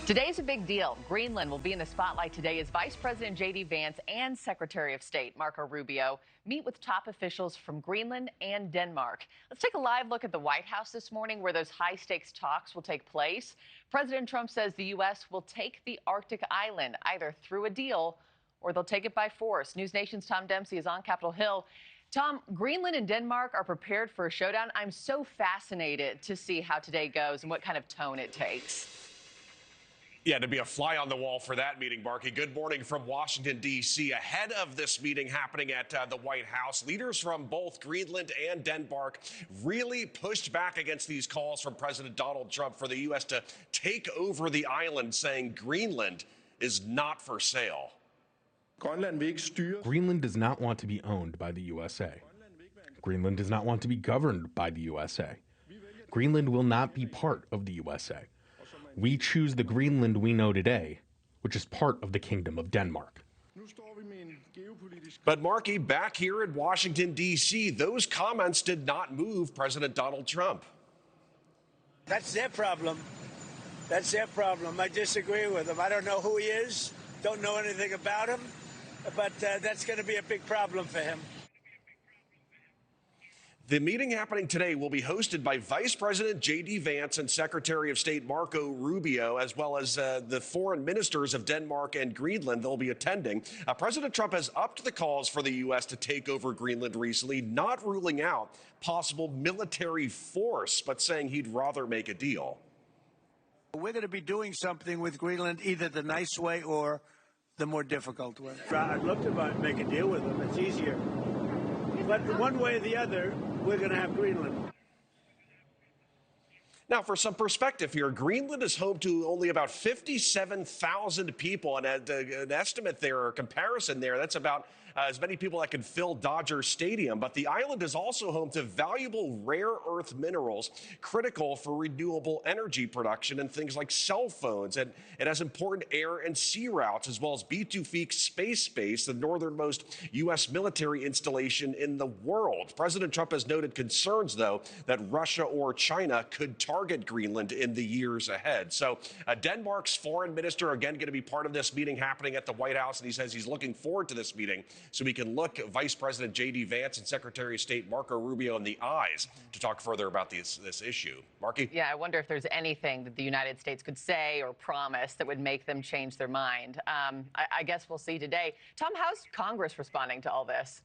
Today's a big deal. Greenland will be in the spotlight today as Vice President J.D. Vance and Secretary of State Marco Rubio meet with top officials from Greenland and Denmark. Let's take a live look at the White House this morning where those high-stakes talks will take place. President Trump says the U.S. will take the Arctic island either through a deal or they'll take it by force. NewsNation's Tom Dempsey is on Capitol Hill. Tom, Greenland and Denmark are prepared for a showdown. I'm so fascinated to see how today goes and what kind of tone it takes. Yeah, to be a fly on the wall for that meeting, Markie. Good morning from Washington, D.C. Ahead of this meeting happening at the White House, leaders from both Greenland and Denmark really pushed back against these calls from President Donald Trump for the U.S. to take over the island, saying Greenland is not for sale. Greenland does not want to be owned by the USA. Greenland does not want to be governed by the USA. Greenland will not be part of the USA. We choose the Greenland we know today, which is part of the Kingdom of Denmark. But Markie, back here in Washington, D.C., those comments did not move President Donald Trump. That's their problem. That's their problem. I disagree with him. I don't know who he is, don't know anything about him, but that's going to be a big problem for him. The meeting happening today will be hosted by Vice President J.D. Vance and Secretary of State Marco Rubio, as well as the foreign ministers of Denmark and Greenland. They'll be attending. President Trump has upped the calls for the U.S. to take over Greenland recently, not ruling out possible military force, but saying he'd rather make a deal. We're going to be doing something with Greenland, either the nice way or the more difficult way. I'd love to make a deal with them. It's easier. But one way or the other, we're going to have Greenland. Now, for some perspective here, Greenland is home to only about 57,000 people, and an estimate there, or comparison there, that's about as many people that can fill Dodger Stadium. But the island is also home to valuable rare earth minerals critical for renewable energy production and things like cell phones. And it has important air and sea routes, as well as B-2 space base, the northernmost U.S. military installation in the world. President Trump has noted concerns, though, that Russia or China could target Greenland in the years ahead. So Denmark's foreign minister, again, going to be part of this meeting happening at the White House, and he says he's looking forward to this meeting so we can look Vice President J.D. Vance and Secretary of State Marco Rubio in the eyes to talk further about this issue. Markie? Yeah, I wonder if there's anything that the United States could say or promise that would make them change their mind. I guess we'll see today. Tom, how's Congress responding to all this?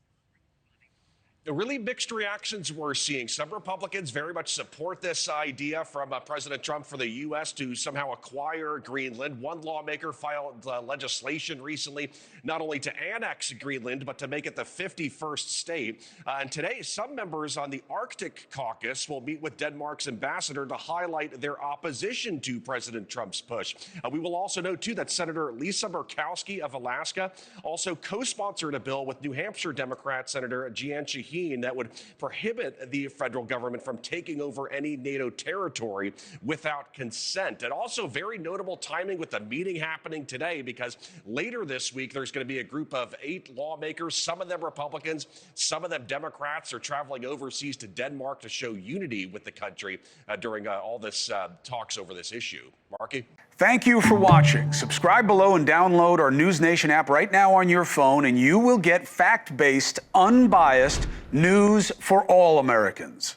Really mixed reactions we're seeing. Some Republicans very much support this idea from President Trump for the U.S. to somehow acquire Greenland. One lawmaker filed legislation recently not only to annex Greenland, but to make it the 51st state. And today, some members on the Arctic caucus will meet with Denmark's ambassador to highlight their opposition to President Trump's push. We will also note, too, that Senator Lisa Murkowski of Alaska also co-sponsored a bill with New Hampshire Democrat Senator Jeanne Shaheen that would prohibit the federal government from taking over any NATO territory without consent. And also very notable timing with the meeting happening today, because later this week there's going to be a group of 8 lawmakers, some of them Republicans, some of them Democrats, are traveling overseas to Denmark to show unity with the country during all this talks over this issue. Markie? Thank you for watching. Subscribe below and download our NewsNation app right now on your phone, and you will get fact-based, unbiased news for all Americans.